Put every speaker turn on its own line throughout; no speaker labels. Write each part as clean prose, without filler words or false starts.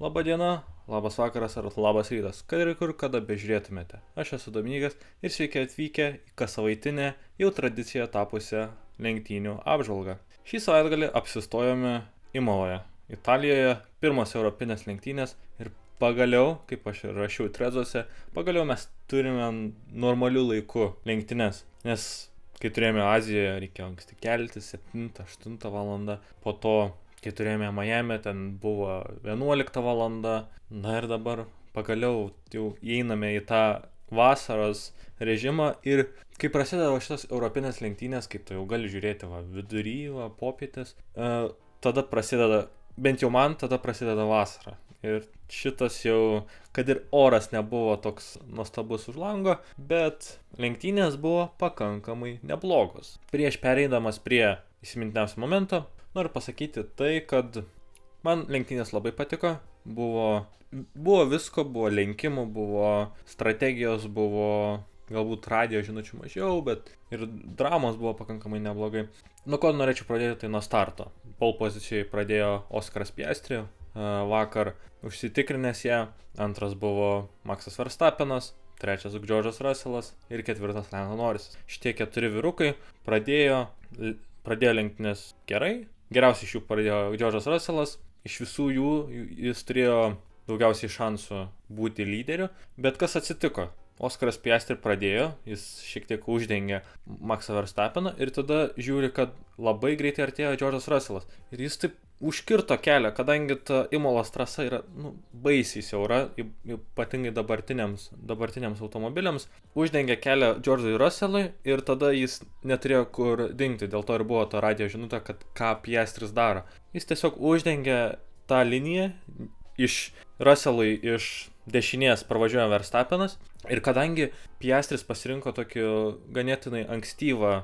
Labą dieną, labas vakaras ar labas rytas, kad ir kur kada bežiūrėtumėte. Aš esu Dominykas ir sveiki atvykę į kasavaitinę jau tradiciją tapusią lenktynių apžvalgą. Šį savaitgalį apsistojome Imoloje, Italijoje, pirmos europinės lenktynės ir pagaliau, kaip aš ir rašiau trezuose, pagaliau mes turime normalių laikų lenktynes, nes kai turėjome Azijoje reikėjo anksti keltis 7-8 valandą, po to kai turėjome Miami, ten buvo 11 valanda, na ir dabar pagaliau jau įeiname į tą vasaros režimą ir kai prasideda šitas europinės lenktynės, kai tu jau gali žiūrėti vidury, popietės, tada prasideda, bent jau man tada prasideda vasara. Ir šitas jau, kad ir oras nebuvo toks nuostabus už lango, bet lenktynės buvo pakankamai neblogos. Prieš pereidamas prie įsimintiniausio momento, noriu pasakyti tai, kad man lenktynės labai patiko, buvo visko, buvo lenkimų, buvo strategijos, buvo galbūt radijo žinučių mažiau, bet ir dramos buvo pakankamai neblogai. Nuo ko norėčiau pradėti, tai nuo starto. Pole pozicijoje pradėjo Oskaras Piastri, vakar užsitikrinęs ją, antras buvo Maxas Verstappenas, trečias George'as Russellas ir ketvirtas Lando Norrisas. Šitie 4 vyrukai pradėjo lenktynės gerai. Geriausiai iš jų pradėjo George'as Russellas, iš visų jų jis turėjo daugiausiai šansų būti lyderiu, bet kas atsitiko? Oskaras Piastri pradėjo, jis šiek tiek uždengė Maxą Verstappeną ir tada žiūri, kad labai greitai artėjo George'as Russellas. Ir jis taip užkirto kelią, kadangi ta Imolos trasa yra baisiai siaura, ypatingai dabartiniams automobiliams, uždengė kelią George'ui Russellui ir tada jis neturėjo kur dingti, dėl to ir buvo to radijo žinutė, kad ką Piastris daro. Jis tiesiog uždengė tą liniją, iš Russellui iš dešinės pravažiuoja Verstappenas ir kadangi Piastris pasirinko tokį ganėtinai ankstyvą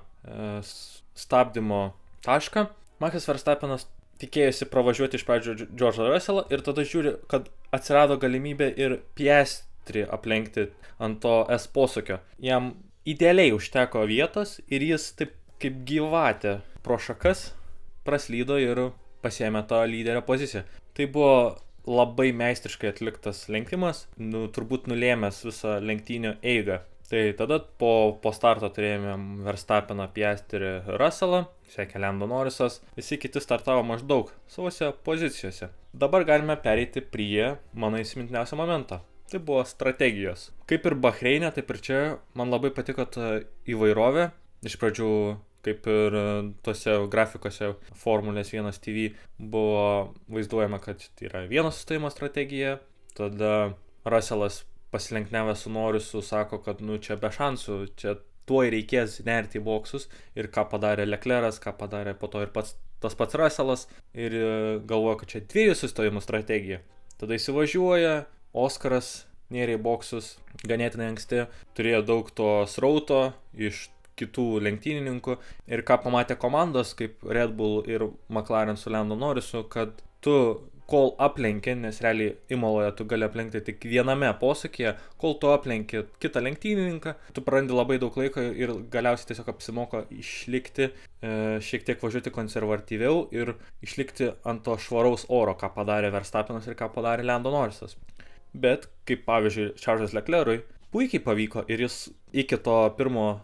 stabdymo tašką, Maxas Verstappenas tikėjosi pravažiuoti iš pradžių George'ą Russellą ir tada žiūri, kad atsirado galimybė ir Piastri aplenkti ant to S posūkio. Jam idealiai užteko vietos ir jis taip kaip gyvatė pro šakas praslydo ir pasiėmė tą lyderio poziciją. Tai buvo labai meistriškai atliktas lenkimas, turbūt nulėmęs visą lenktynių eigą. Tai tada po starto turėjome Verstappeną, Piastrį, Russellą, sekė Lando Norrisas, visi kiti startavo maždaug savose pozicijose. Dabar galime pereiti prie mano įsimintiniausio momento. Tai buvo strategijos. Kaip ir Bahreine, taip ir čia man labai patiko ta įvairovė. Iš pradžių, kaip ir tose grafikose Formulės 1 TV buvo vaizduojama, kad tai yra vieno sustojimo strategija, tada Russellas pasilenknevęs su Norrisu sako, kad čia be šansų, čia tuoj reikės nerti į boksus ir ką padarė Leclerc'as, ką padarė po to ir tas pats Russellas ir galvoja, kad čia 2 sustojimų strategija. Tada įsivažiuoja, Oskaras nėrė į boksus ganėtinai anksti, turėjo daug to srauto iš kitų lenktynininkų ir ką pamatė komandos kaip Red Bull ir McLaren su Lando Norrisu, kad tu kol aplenki, nes realiai Imoloje tu gali aplenkti tik viename posūkyje, kol tu aplenki kitą lenktynininką, tu prarandi labai daug laiko ir galiausiai tiesiog apsimoko išlikti, šiek tiek važiuoti konservatyviau ir išlikti ant to švaraus oro, ką padarė Verstappenas ir ką padarė Lando Norrisas. Bet, kaip pavyzdžiui, Charles'ui Leclerc'ui puikiai pavyko ir jis iki to pirmo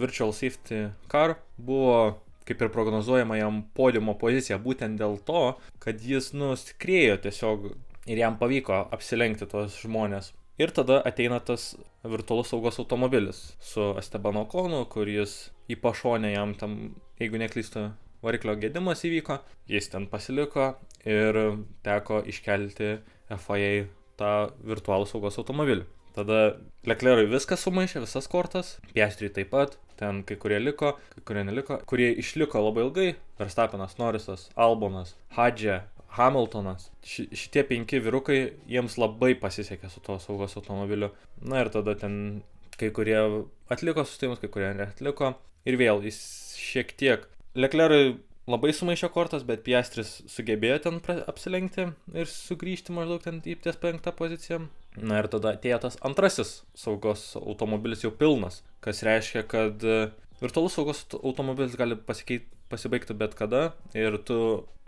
Virtual Safety Car buvo kaip ir prognozuojama jam podiumo pozicija, būtent dėl to, kad jis skriejo tiesiog ir jam pavyko apsilenkti tos žmonės. Ir tada ateina tas virtualus saugos automobilis su Esteban Oconu, kur jis į pašonę jam tam, jeigu neklystu, variklio gedimas įvyko, jis ten pasiliko ir teko iškelti FIA tą virtualų saugos automobilį. Tada Leclerc'ui viskas sumaišė, visas kortas, Piastriui taip pat, ten kai kurie liko, kai kurie neliko, kurie išliko labai ilgai, Verstappenas, Norrisas, Albonas, Hadže, Hamiltonas, šitie 5 vyrukai, jiems labai pasisekė su to saugos automobiliu. Na ir tada ten kai kurie atliko sustojimus, kai kurie neatliko ir vėl jis šiek tiek Leclerc'ui labai sumaišė kortas, bet Piastris sugebėjo ten apsilenkti ir sugrįžti maždaug ten į ties 5 poziciją. Na ir tada atėjo tas antrasis saugos automobilis jau pilnas, kas reiškia, kad virtualus saugos automobilis gali pasibaigtų bet kada ir tu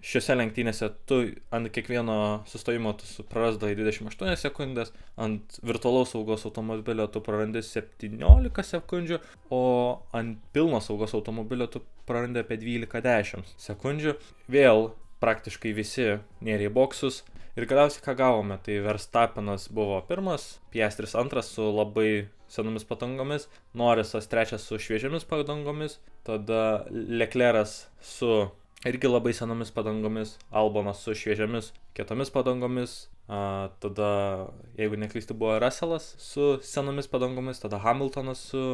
šiose lenktynėse tu ant kiekvieno sustojimo tu prarasdavai 28 sekundės, ant virtualaus saugos automobilio tu prarandi 17 sekundžių, o ant pilno saugos automobilio tu prarandi apie 12-10 sekundžių. Vėl praktiškai visi nėrė į boksus. Ir galiausiai ką gavome, tai Verstappenas buvo pirmas, Piastris antras su labai senomis padangomis, Norrisas trečias su šviežiamis padangomis, tada Leclerc'as su irgi labai senomis padangomis, Albonas su šviežiamis kietomis padangomis, tada, jeigu neklystu, buvo Russellas su senomis padangomis, tada Hamiltonas su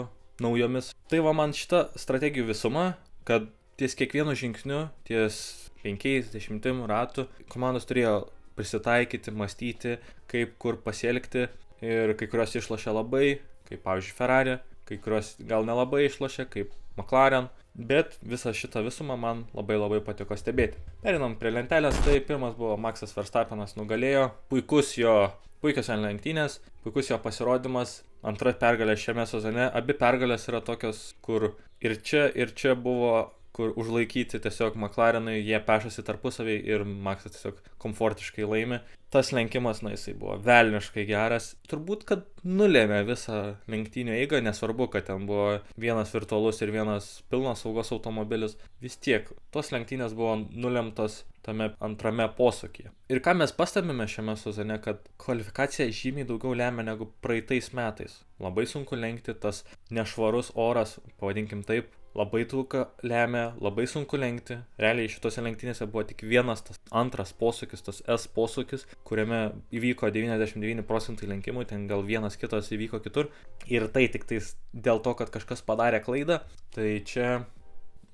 naujomis. Tai va man šita strategijų visuma, kad ties kiekvienu žingsniu, ties 5-10 ratų komandos turėjo prisitaikyti, mąstyti, kaip kur pasielgti ir kai kurios išlošė labai, kaip pavyzdžiui Ferrari, kai kurios gal nelabai išlošė, kaip McLaren, bet visą šitą visumą man labai patiko stebėti. Perinam prie lentelės, tai pirmas buvo Maxas Verstappenas, nugalėjo, puikios lenktynės, puikus jo pasirodymas, antra pergalė šiame sezone, abi pergalės yra tokios, kur ir čia buvo kur užlaikyti tiesiog McLarenai, jie pešasi tarpusavį ir Maxas tiesiog komfortiškai laimi. Tas lenkimas, jisai buvo velniškai geras. Turbūt, kad nulėmė visą lenktynių eigą, nesvarbu, kad ten buvo vienas virtualus ir vienas pilnas saugos automobilis. Vis tiek, tos lenktynės buvo nulemtos tame antrame posūkyje. Ir ką mes pastebime šiame sezone, kad kvalifikacija žymiai daugiau lemia negu praeitais metais. Labai sunku lenkti, tas nešvarus oras, pavadinkim taip, labai daug lemia, labai sunku lenkti. Realiai šitose lenktynėse buvo tik vienas tas antras posūkis, tas S posūkis, kuriame įvyko 99% lenkimų, ten gal vienas kitas įvyko kitur. Ir tai tik tais dėl to, kad kažkas padarė klaidą. Tai čia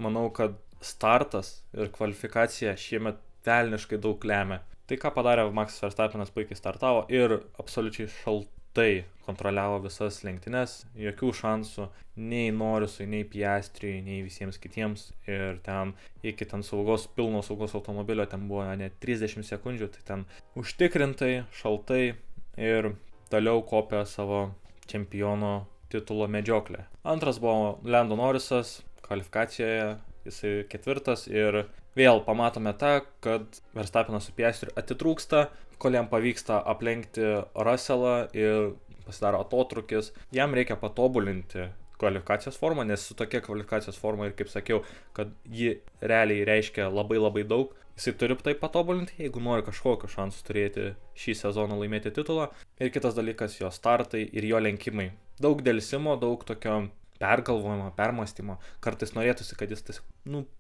manau, kad startas ir kvalifikacija šiemet velniškai daug lemia. Tai ką padarė Maxas Verstappenas, puikiai startavo ir absoliučiai šaltai kontroliavo visas lenktynes, jokių šansų nei Norrisui, nei Piastriui, nei visiems kitiems. Ir ten iki pilno saugos automobilio ten buvo net 30 sekundžių, tai ten užtikrintai, šaltai ir toliau kopė savo čempiono titulo medžioklę. Antras buvo Lando Norrisas, kvalifikacijoje jisai ketvirtas ir vėl pamatome tą, kad Verstappenas su Piastriu atitrūksta, kol jam pavyksta aplenkti Russellą ir pasidaro atotrūkis. Jam reikia patobulinti kvalifikacijos formą, nes su tokia kvalifikacijos forma ir kaip sakiau, kad ji realiai reiškia labai daug. Jisai turi tai patobulinti, jeigu nori kažkokiu šansu turėti šį sezoną laimėti titulą. Ir kitas dalykas, jo startai ir jo lenkimai. Daug delsimo, daug tokio pergalvojimo, permąstymo. Kartais norėtųsi, kad jis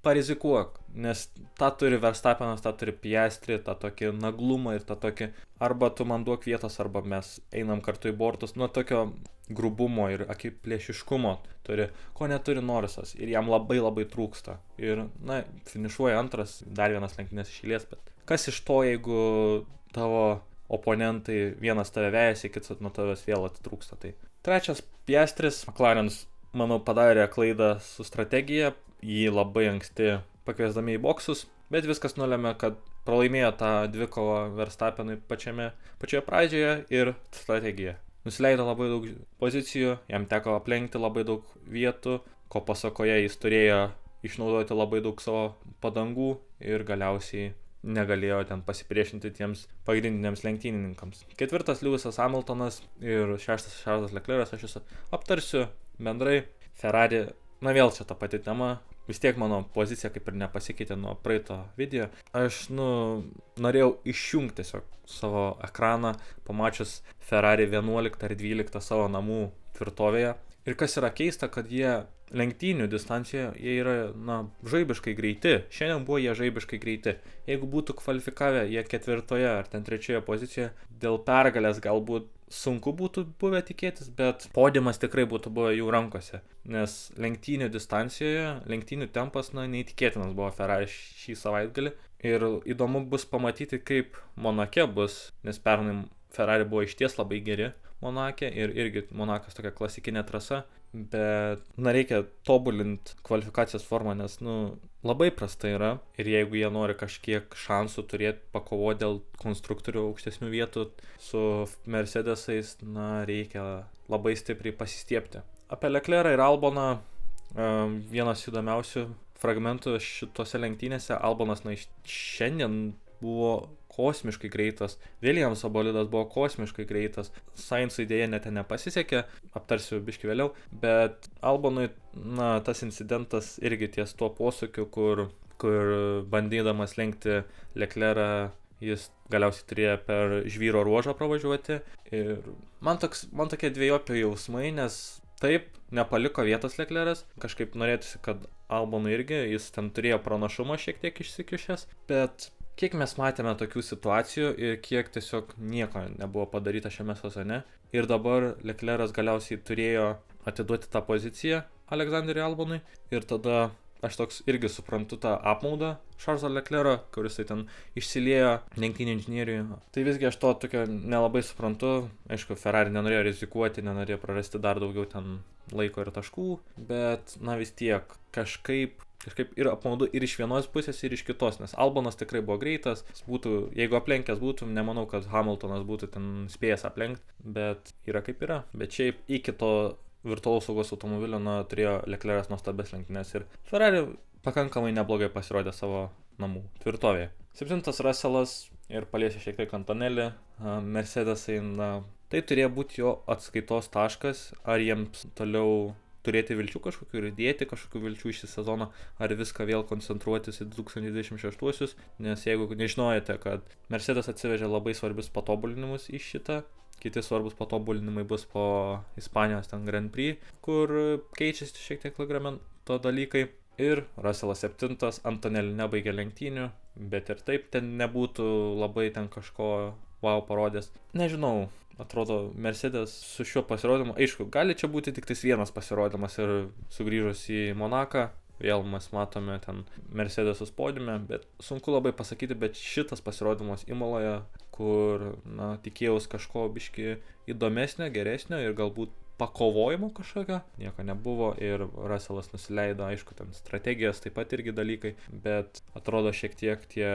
parizikuok, nes tą turi Verstappenas, tą turi Piastri, tą tokį naglumą ir tą tokį arba tu man duok vietos, arba mes einam kartu į bortus. Tokio grubumo ir akiplėšiškumo turi, ko neturi Norrisas ir jam labai trūksta. Ir, finišuoja antras, dar vienas lenktynės iš eilės, bet kas iš to, jeigu tavo oponentai vienas tave vejasi, kitas nuo tavęs vėl atitrūksta. Tai trečias Piastris, McLaren's manau, padarė klaidą su strategija, jį labai anksti pakviesdami į boksus, bet viskas nulėmė, kad pralaimėjo tą dvikovą Verstappenui pačioje pradžioje ir strategija. Nusileido labai daug pozicijų, jam teko aplenkti labai daug vietų, ko pasakoje jis turėjo išnaudoti labai daug savo padangų ir galiausiai negalėjo ten pasipriešinti tiems pagrindiniams lenktynininkams. Ketvirtas Lewisas Hamiltonas ir šeštas Charles Leclerc'as aš jūs aptarsiu bendrai. Ferrari, vėl čia ta pati tema, vis tiek mano pozicija kaip ir nepasikeitė nuo praeito video. Aš, norėjau išjungti tiesiog savo ekraną, pamačius Ferrari 11 ar 12 savo namų tvirtovėje. Ir kas yra keista, kad jie lenktynių distancijoje, jie yra, žaibiškai greiti. Šiandien buvo jie žaibiškai greiti. Jeigu būtų kvalifikavę jie ketvirtoje ar ten trečioje pozicijoje, dėl pergalės galbūt sunku būtų buvę tikėtis, bet podiumas tikrai būtų buvę jų rankose. Nes lenktynių distancijoje, lenktynių tempas, neįtikėtinas buvo Ferrari šį savaitgalį. Ir įdomu bus pamatyti, kaip Monake bus, nes pernai Ferrari buvo išties labai geri Monake ir irgi Monakas tokia klasikinė trasa, bet reikia tobulinti kvalifikacijos formą, nes labai prasta yra ir jeigu jie nori kažkiek šansų turėti pakovoti dėl konstruktorių aukštesnių vietų su Mercedesais, reikia labai stipriai pasistiepti. Apie Leclerc'ą ir Alboną vienas įdomiausių fragmentų šitose lenktynėse Albonas šiandien buvo kosmiškai greitas, Williamso bolidas buvo kosmiškai greitas, Sainzui dėja net nepasisekė, aptarsiu biškį vėliau, bet Albonui, tas incidentas irgi ties tuo posūkiu, kur bandydamas lenkti Leclerc'ą, jis galiausiai turėjo per žvyro ruožą pravažiuoti ir man tokie dvejopi jausmai, nes taip, nepaliko vietos Leclerc'as, kažkaip norėtųsi, kad Albonui irgi, jis ten turėjo pranašumą šiek tiek išsikišęs, bet kiek mes matėme tokių situacijų ir kiek tiesiog nieko nebuvo padaryta šiame sezone. Ir dabar Leclerc'as galiausiai turėjo atiduoti tą poziciją Aleksandrui Albonui. Ir tada aš toks irgi suprantu tą apmaudą Charleso Leclerc'o, kuris ten išsiliejo lenktynių inžinieriui. Tai visgi aš to tokio nelabai suprantu. Aišku, Ferrari nenorėjo rizikuoti, nenorėjo prarasti dar daugiau ten laiko ir taškų, bet vis tiek kažkaip ir apmaudu ir iš vienos pusės, ir iš kitos, nes Albonas tikrai buvo greitas, jeigu aplenkęs būtų, nemanau, kad Hamiltonas būtų ten spėjęs aplenkti, bet yra kaip yra. Bet šiaip iki to virtualaus saugos automobilio turėjo Leclerc'as nuostabes lenktynes ir Ferrari pakankamai neblogai pasirodė savo namų tvirtovėje. 7. Russellas ir paliesė šiek tiek Antonelli, Mercedesai, tai turėjo būti jo atskaitos taškas, ar jiems toliau turėti vilčių kažkokių ir dėti kažkokių vilčių iš šį sezoną, ar viską vėl koncentruotis į 2026-uosius, nes jeigu nežinojate, kad Mercedes atsivežė labai svarbius patobulinimus į šitą, kiti svarbus patobulinimai bus po Ispanijos ten Grand Prix, kur keičiasi šiek tiek reglamento dalykai. Ir Russellas 7, Antonelli nebaigė lenktynių, bet ir taip ten nebūtų labai ten kažko wow parodęs. Nežinau, atrodo Mercedes su šiuo pasirodymu, aišku, gali čia būti tik vienas pasirodymas ir sugrįžus į Monaką, vėl mes matome ten Mercedesus podiume, bet sunku labai pasakyti, bet šitas pasirodymas Imoloje, kur, tikėjaus kažko biški įdomesnio, geresnio ir galbūt pakovojimo kažkokio, nieko nebuvo ir Russellas nusileido, aišku, ten strategijos taip pat irgi dalykai, bet atrodo šiek tiek tie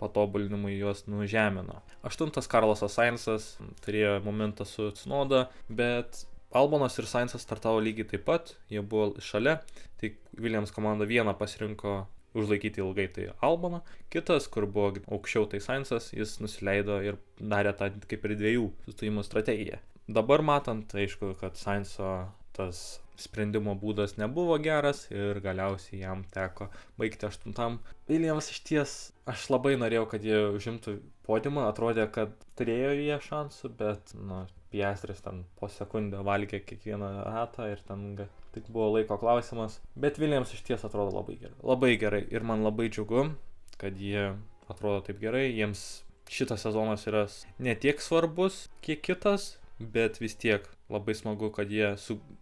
patobulinimai juos nužemino. 8. Carlosas Sainzas turėjo momentą su Tsunoda, bet Albonas ir Sainzas startavo lygiai taip pat, jie buvo šalia, tik Williams komanda vieną pasirinko užlaikyti ilgai, tai Alboną, kitas, kur buvo aukščiau, tai Sainzas, jis nusileido ir darė tą kaip ir 2 sustojimų strategiją. Dabar matant, aišku, kad Sainzo tas sprendimo būdas nebuvo geras ir galiausiai jam teko baigti 8. Williams išties, aš labai norėjau, kad jie užimtų podiumą, atrodė, kad turėjo jie šansų, bet, Piastris ten po sekundę valgė kiekvieną ratą ir ten tik buvo laiko klausimas. Bet Williams išties atrodo labai gerai. Labai gerai ir man labai džiugu, kad jie atrodo taip gerai. Jiems šitas sezonas yra ne tiek svarbus, kiek kitas, bet vis tiek labai smagu, kad jie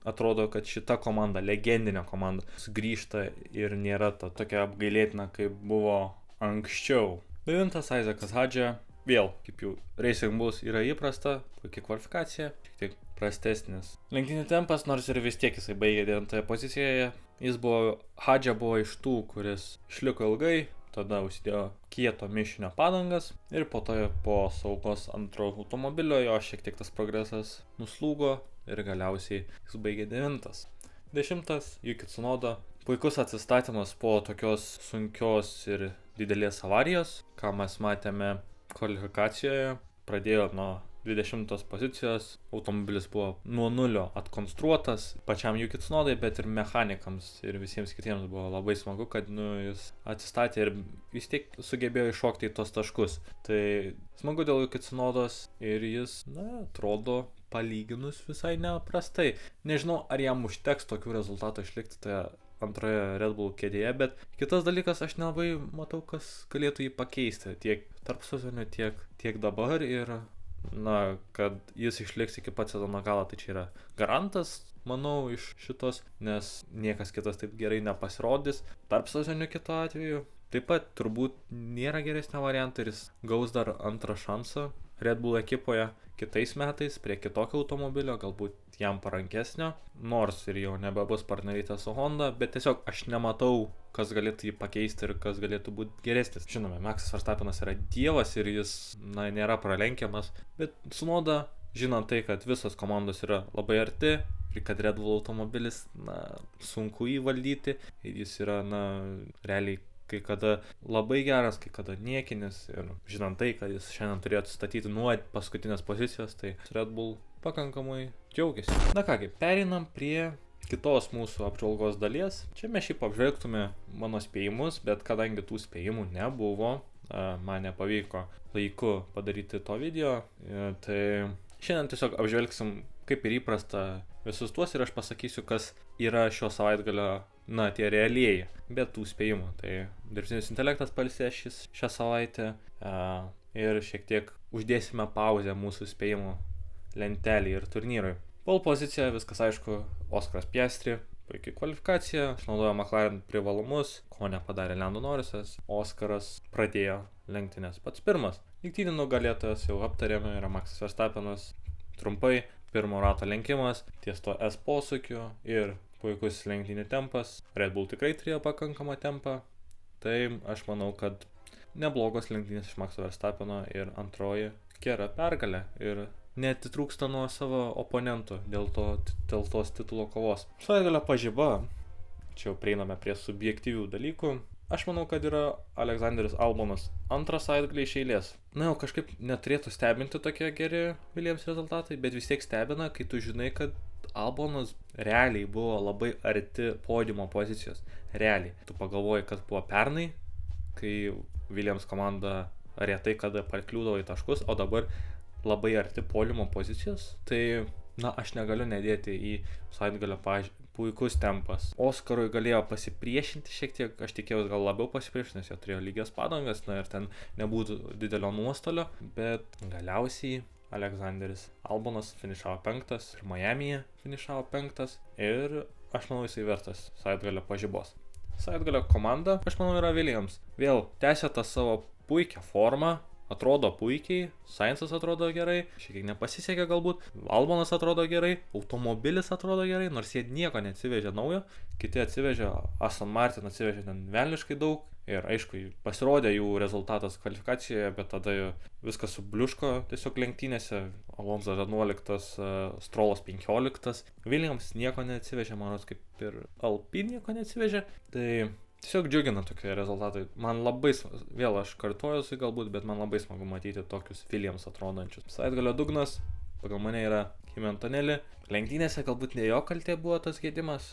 atrodo, kad šita komanda, legendinė komanda, sugrįžta ir nėra ta tokia apgailėtina, kaip buvo anksčiau. 9. Isaacas Hadžia, vėl, kaip jau Racing Bulls yra įprasta, puikia kvalifikacija, šiek tiek prastesnis lenktynių tempas, nors ir vis tiek jisai baigė 9 pozicijoje. Hadžia buvo iš tų, kuris išliko ilgai, tada užsidėjo kieto mišinio padangas ir po to po saugos antro automobilio jo šiek tiek tas progresas nuslūgo ir galiausiai jis baigė 9. 10. Yuki Tsunoda. Puikus atsistatymas po tokios sunkios ir didelės avarijos, ką mes matėme kvalifikacijoje. Pradėjo nuo 20 pozicijos, automobilis buvo nuo 0 atkonstruotas pačiam Yuki Tsunodai, bet ir mechanikams ir visiems kitiems buvo labai smagu, kad jis atsistatė ir vis tiek sugebėjo iššokti į tos taškus. Tai smagu dėl Yuki Tsunodos ir jis, atrodo palyginus visai neprastai. Nežinau, ar jam užteks tokių rezultatų išlikti toje antroje Red Bull kėdėje, bet kitas dalykas, aš nelabai matau, kas galėtų jį pakeisti tiek tarp sezonio, tiek dabar ir kad jis išliks iki pat sezono galo, tai čia yra garantas, manau, iš šitos, nes niekas kitas taip gerai nepasirodys. Tarp sezonio kitu atveju taip pat turbūt nėra geresnio varianto ir jis gaus dar antrą šansą Red Bull ekipoje kitais metais prie kitokio automobilio, galbūt jam parankesnio, nors ir jau nebebus partnerystė su Honda, bet tiesiog aš nematau, kas galėtų jį pakeisti ir kas galėtų būti geresnis. Žinome, Maxas Verstappenas yra dievas ir jis, nėra pralenkiamas, bet Tsunoda, žinant tai, kad visos komandos yra labai arti, ir kad Red Bull automobilis, sunku įvaldyti ir jis yra, realiai kai kada labai geras, kai kada niekinis ir žinant tai, kad jis šiandien turėjo atsistatyti nuo paskutinės pozicijos, tai Red Bull pakankamai džiaugiasi. Na kągi, pereinam prie kitos mūsų apžvalgos dalies. Čia mes šiaip apžvelgtume mano spėjimus, bet kadangi tų spėjimų nebuvo, man nepavyko laiku padaryti to video, tai šiandien tiesiog apžvelgsim, kaip ir įprasta, visus tuos ir aš pasakysiu, kas yra šio savaitgalio, tie realieji, bet tų spėjimų. Tai dirbtinis intelektas pailsės šią savaitę ir šiek tiek uždėsime pauzę mūsų spėjimų lentelį ir turnyrui. Pole pozicija, viskas aišku, Oskaras Piastri, puikiai kvalifikacija, išnaudojo McLaren privalumus, ko nepadarė Lando Norrisas, Oskaras pradėjo lenktynės pats pirmas. Lenktynių nugalėtojas jau aptarėme, yra Maxas Verstappenas, trumpai, pirmo rato lenkimas, ties to S posūkiu ir puikus lenktynių tempas, Red Bull tikrai turėjo pakankamą tempą, tai aš manau, kad neblogos lenktynės iš Maxo Verstappeno ir antroji gera pergalė ir neatitrūksta nuo savo oponentų dėl tos titulo kovos. Savaitgalio pažiba, čia jau prieiname prie subjektyvių dalykų. Aš manau, kad yra Alexanderis Albonas antrą savaitgalį iš eilės. Jau kažkaip neturėtų stebinti tokie geri Williams rezultatai, bet vis tiek stebina, kai tu žinai, kad Albonas realiai buvo labai arti podiumo pozicijos. Realiai. Tu pagalvoji, kas buvo pernai, kai Williams komanda retai kada pakliūdavo į taškus, o dabar labai arti podiumo pozicijos. Tai, aš negaliu nedėti į savaitgalio puikus tempas. Oskarui galėjo pasipriešinti šiek tiek, aš tikėjausi gal labiau pasipriešinti, nes jie turėjo lygias padangas, ir ten nebūtų didelio nuostolio, bet galiausiai Alexanderis Albonas finišavo 5 ir Miamyje finišavo 5 ir aš manau jisai vertas savaitgalio pažibos. Savaitgalio komanda, aš manau, yra Williams. Vėl tęsia tą savo puikią formą, atrodo puikiai, Sainzas atrodo gerai, šiek tiek nepasisekė galbūt, Albonas atrodo gerai, automobilis atrodo gerai, nors jie nieko neatsivežė naujo, kiti atsivežė, Aston Martin atsivežė ten velniškai daug ir aišku, pasirodė jų rezultatas kvalifikacijoje, bet tada viskas subliuško tiesiog lenktynėse, Alonso 11, Strollas 15, Williams nieko neatsivežė, manos kaip ir Alpine nieko neatsivežė, tai tiesiog džiugina tokie rezultatai. Man labai, vėl aš kartojuosi galbūt, bet man labai smagu matyti tokius Williams atrodančius. Savaitgalio dugnas, pagal mane, yra Kimi Antonelli. Lenktynėse galbūt ne jo kaltė buvo tas gedimas,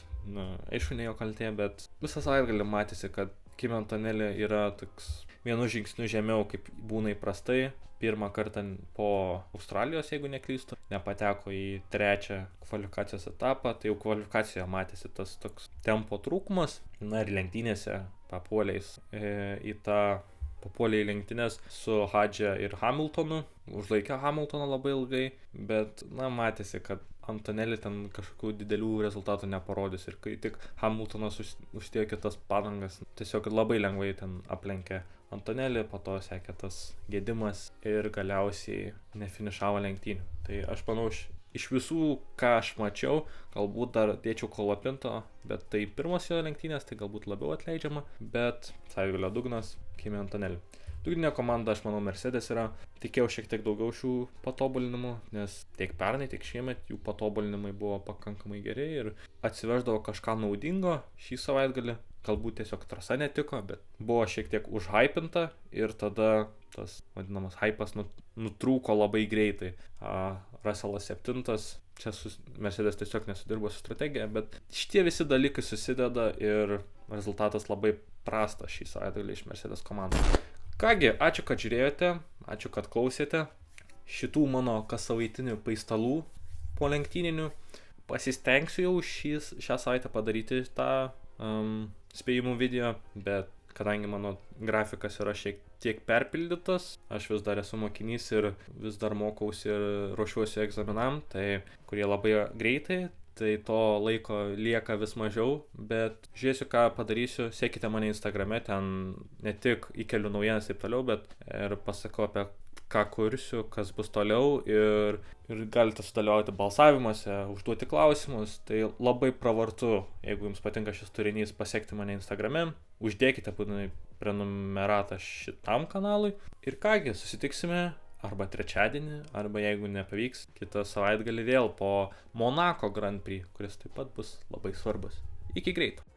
aišku ne jo kaltė, bet visą savaitgalį matėsi, kad Kimi Antonelli yra toks vienu žingsniu žemiau, kaip būna įprastai. Pirmą kartą po Australijos, jeigu neklystu, nepateko į 3 kvalifikacijos etapą, tai jau kvalifikacijoje matėsi tas toks tempo trūkumas. Ir lenktynėse papuolė į lenktynės su Hadže ir Hamiltonu, užlaikė Hamiltoną labai ilgai, bet matėsi, kad Antonelli ten kažkokių didelių rezultatų neparodys ir kai tik Hamiltonas uždėjo kitas padangas, tiesiog labai lengvai ten aplenkė Antonelli, po to sekė tas gedimas ir galiausiai nefinišavo lenktynių. Tai aš manau, iš visų, ką aš mačiau, galbūt dar dėčiau Kolapinto, bet tai pirmos jo lenktynės, tai galbūt labiau atleidžiama, bet savaitgalio dugnas Kimi Antonelli. Dugninė komanda, aš manau, Mercedes yra. Tikėjau šiek tiek daugiau šių patobulinimų, nes tiek pernai, tiek šiemet jų patobulinimai buvo pakankamai geri ir atsiveždavo kažką naudingo šį savaitgalį. Galbūt tiesiog trasa netiko, bet buvo šiek tiek užhypinta ir tada tas vadinamas hypas nutrūko labai greitai. Russellas 7, čia Mercedes tiesiog nesudirbo su strategija, bet šitie visi dalykai susideda ir rezultatas labai prastas šį savaitgalį iš Mercedes komandos. Kągi, ačiū, kad žiūrėjote, ačiū, kad klausėte šitų mano kassavaitinių paistalų po lenktyninių. Pasistengsiu jau šią savaitę padaryti tą spėjimų video, bet kadangi mano grafikas yra šiek tiek perpildytas, aš vis dar esu mokinys ir vis dar mokausi ir ruošiuosi egzaminam, tai kurie labai greitai, tai to laiko lieka vis mažiau, bet žiūrėsiu, ką padarysiu, sekite mane Instagrame, ten ne tik įkeliu naujienas ir toliau, bet ir pasakau apie ką kursiu, kas bus toliau ir galite sudalyvauti balsavimuose, užduoti klausimus, tai labai pravartu, jeigu jums patinka šis turinys, pasiekti mane Instagrame, uždėkite prenumeratą šitam kanalui ir kągi, susitiksime arba trečiadienį, arba jeigu nepavyks, kitą savaitgalį vėl po Monako Grand Prix, kuris taip pat bus labai svarbus. Iki greito.